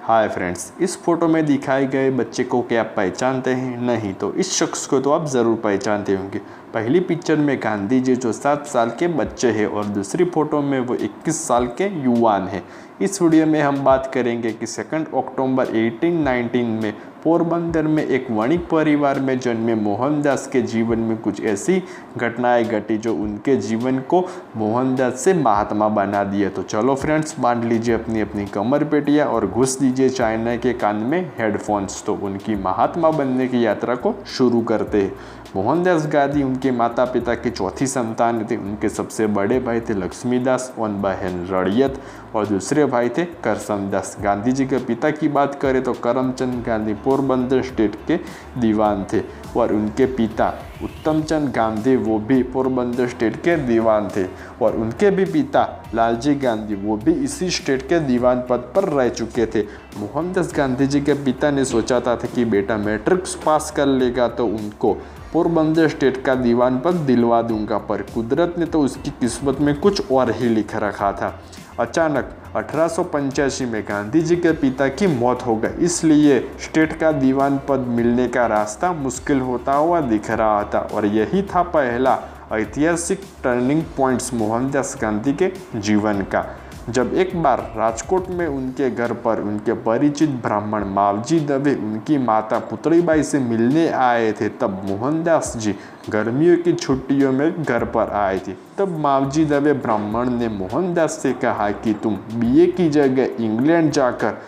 Hi friends, इस photo में दिखाए गए बच्चे को क्या आप पहचानते हैं? नहीं तो इस शख्स को तो आप ज़रूर पहचानते होंगे। पहली पिक्चर में गांधी जी जो 7 साल के बच्चे हैं और दूसरी फोटो में वो 21 साल के युवान हैं। इस वीडियो में हम बात करेंगे कि 2 अक्टूबर 1819 में पोरबंदर में एक वणिक परिवार में जन्मे मोहनदास के जीवन में कुछ ऐसी घटनाएं घटी जो उनके जीवन को मोहनदास से महात्मा बना दिए। तो चलो फ्रेंड्स, बांध लीजिए अपनी अपनी कमर पेटियां और घुस दीजिए चाइना के कान में हेडफोन्स। तो उनकी महात्मा बनने की यात्रा को शुरू करते हैं। मोहनदास गांधी उनके माता पिता की चौथी संतान थे। उनके सबसे बड़े भाई थे लक्ष्मीदास और बहन रड़ियत और दूसरे भाई थे करसमदास। गांधी जी के पिता की बात करें तो करमचंद गांधी पोरबंदर स्टेट के दीवान थे और उनके पिता उत्तमचंद गांधी वो भी पोरबंदर स्टेट के दीवान थे और उनके भी पिता लालजी गांधी वो भी इसी स्टेट के दीवान पद पर रह चुके थे। मोहनदास गांधी जी के पिता ने सोचा था कि बेटा मैट्रिक्स पास कर लेगा तो उनको पोरबंदर स्टेट का दीवान पद दिलवा दूंगा, पर कुदरत ने तो उसकी किस्मत में कुछ और ही लिख रखा था। अचानक 1885 में गांधी जी के पिता की मौत हो गई, इसलिए स्टेट का दीवान पद मिलने का रास्ता मुश्किल होता हुआ दिख रहा था और यही था पहला ऐतिहासिक टर्निंग पॉइंट्स मोहनदास गांधी के जीवन का। जब एक बार राजकोट में उनके घर पर उनके परिचित ब्राह्मण मावजी दवे उनकी माता पुतलीबाई से मिलने आए थे, तब मोहनदास जी गर्मियों की छुट्टियों में घर पर आए थे। तब मावजी दवे ब्राह्मण ने मोहनदास से कहा कि तुम बीए की जगह इंग्लैंड जाकर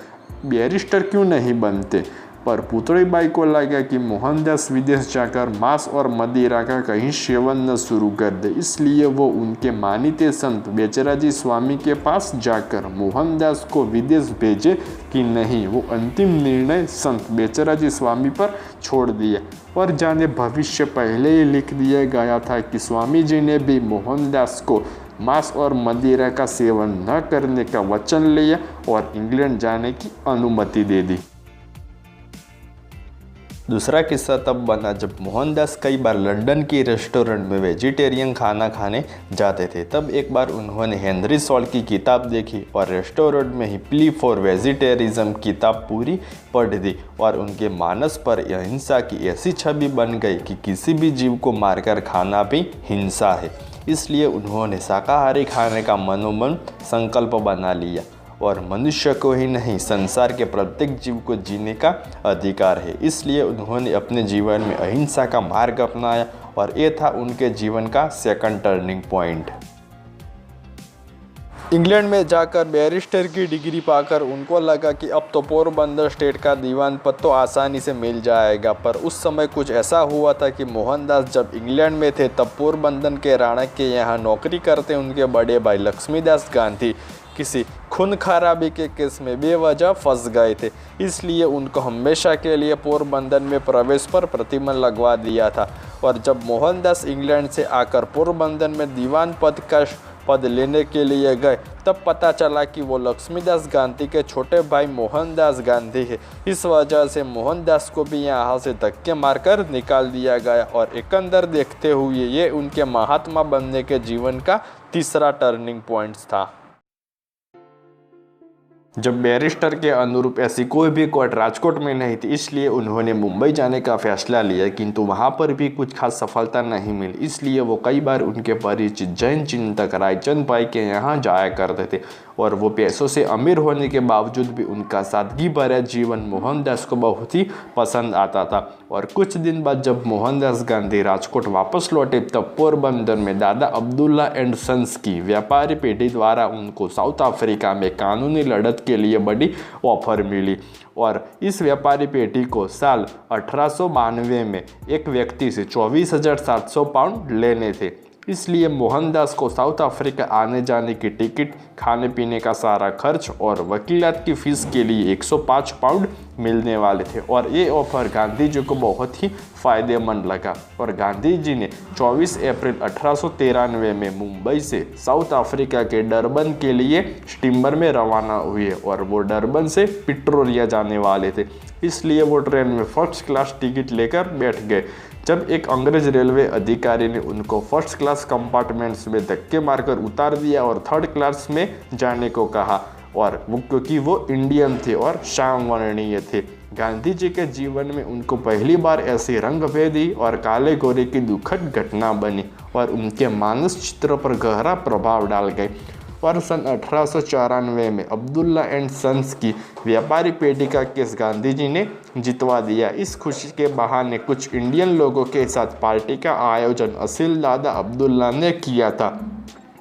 बैरिस्टर क्यों नहीं बनते? पर पुतलीबाई को लगा कि मोहनदास विदेश जाकर मांस और मदिरा का कहीं सेवन न शुरू कर दे, इसलिए वो उनके मानीते संत बेचराजी स्वामी के पास जाकर मोहनदास को विदेश भेजे कि नहीं, वो अंतिम निर्णय संत बेचराजी स्वामी पर छोड़ दिया। और जाने भविष्य पहले ही लिख दिया गया था कि स्वामी जी ने भी मोहनदास को मांस और मदिरा का सेवन न करने का वचन लिया और इंग्लैंड जाने की अनुमति दे दी। दूसरा किस्सा तब बना जब मोहनदास कई बार लंदन की रेस्टोरेंट में वेजिटेरियन खाना खाने जाते थे। तब एक बार उन्होंने हेनरी सॉल्ट की किताब देखी और रेस्टोरेंट में ही प्ली फॉर वेजिटेरिज्म किताब पूरी पढ़ दी और उनके मानस पर अहिंसा की ऐसी छवि बन गई कि किसी भी जीव को मारकर खाना भी हिंसा है। इसलिए उन्होंने शाकाहारी खाने का मनोमन संकल्प बना लिया और मनुष्य को ही नहीं, संसार के प्रत्येक जीव को जीने का अधिकार है। इसलिए उन्होंने अपने जीवन में अहिंसा का मार्ग अपनाया और ये था उनके जीवन का सेकंड टर्निंग पॉइंट। इंग्लैंड में जाकर बैरिस्टर की डिग्री पाकर उनको लगा कि अब तो पोरबंदर स्टेट का दीवान पद तो आसानी से मिल जाएगा, पर उस समय कुछ ऐसा हुआ था कि मोहनदास जब इंग्लैंड में थे तब पोरबंदर के राणा के यहाँ नौकरी करते उनके बड़े भाई लक्ष्मीदास गांधी किसी खून खराबी के केस में बेवजह फंस गए थे। इसलिए उनको हमेशा के लिए पोरबंदर में प्रवेश पर प्रतिबंध लगवा दिया था और जब मोहनदास इंग्लैंड से आकर पोरबंदर में दीवान पद लेने के लिए गए तब पता चला कि वो लक्ष्मीदास गांधी के छोटे भाई मोहनदास गांधी है। इस वजह से मोहनदास को भी यहाँ से धक्के मारकर निकाल दिया गया और एकंदर देखते हुए ये उनके महात्मा बनने के जीवन का तीसरा टर्निंग पॉइंट था। जब बैरिस्टर के अनुरूप ऐसी कोई भी कोर्ट राजकोट में नहीं थी, इसलिए उन्होंने मुंबई जाने का फैसला लिया, किंतु वहां पर भी कुछ खास सफलता नहीं मिली। इसलिए वो कई बार उनके परिचित जैन चिंतक रायचंद भाई के यहाँ जाया करते थे और वो पैसों से अमीर होने के बावजूद भी उनका सादगी भरा जीवन मोहनदास को बहुत ही पसंद आता था। और कुछ दिन बाद जब मोहनदास गांधी राजकोट वापस लौटे तब पोरबंदर में दादा अब्दुल्ला एंड सन्स की व्यापारी पेढ़ी द्वारा उनको साउथ अफ्रीका में कानूनी लड़त के लिए बड़ी ऑफर मिली और इस व्यापारी पेटी को साल 1892 में एक व्यक्ति से 24,700 पाउंड लेने थे। इसलिए मोहनदास को साउथ अफ्रीका आने जाने की टिकट, खाने पीने का सारा खर्च और वकीलात की फीस के लिए 105 पाउंड मिलने वाले थे और ये ऑफर गांधी जी को बहुत ही फ़ायदेमंद लगा और गांधी जी ने 24 अप्रैल 1893 में मुंबई से साउथ अफ्रीका के डरबन के लिए स्टीमर में रवाना हुए और वो डरबन से पिट्रोरिया जाने वाले थे। इसलिए वो ट्रेन में फर्स्ट क्लास टिकट लेकर बैठ गए। जब एक अंग्रेज रेलवे अधिकारी ने उनको फर्स्ट क्लास कंपार्टमेंट्स में धक्के मारकर उतार दिया और थर्ड क्लास में जाने को कहा और वो क्योंकि वो इंडियन थे और श्याम वर्णीय थे। गांधी जी के जीवन में उनको पहली बार ऐसी रंगभेदी और काले गोरे की दुखद घटना बनी और उनके मानस चित्र पर गहरा प्रभाव डाल गए। और सन 1894 में अब्दुल्ला एंड सन्स की व्यापारी पेटी का केस गांधी जी ने जितवा दिया। इस खुशी के बहाने कुछ इंडियन लोगों के साथ पार्टी का आयोजन असील दादा अब्दुल्ला ने किया था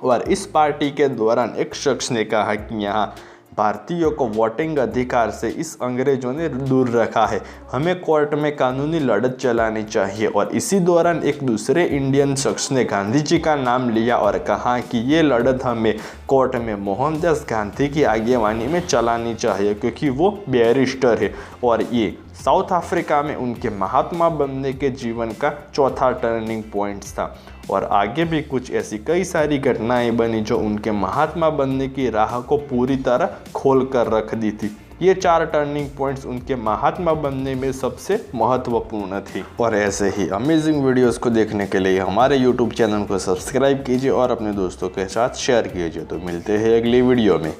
और इस पार्टी के दौरान एक शख्स ने कहा कि यहाँ भारतीयों को वोटिंग अधिकार से इस अंग्रेजों ने दूर रखा है, हमें कोर्ट में कानूनी लड़त चलानी चाहिए। और इसी दौरान एक दूसरे इंडियन शख्स ने गांधी जी का नाम लिया और कहा कि ये लड़त हमें कोर्ट में मोहनदास गांधी की आगेवानी में चलानी चाहिए क्योंकि वो बैरिस्टर है। और ये साउथ अफ्रीका में उनके महात्मा बनने के जीवन का चौथा टर्निंग पॉइंट था। और आगे भी कुछ ऐसी कई सारी घटनाएं बनी जो उनके महात्मा बनने की राह को पूरी तरह खोल कर रख दी थी। ये 4 टर्निंग पॉइंट्स उनके महात्मा बनने में सबसे महत्वपूर्ण थी। और ऐसे ही अमेजिंग वीडियोस को देखने के लिए हमारे यूट्यूब चैनल को सब्सक्राइब कीजिए और अपने दोस्तों के साथ शेयर कीजिए। तो मिलते हैं अगली वीडियो में।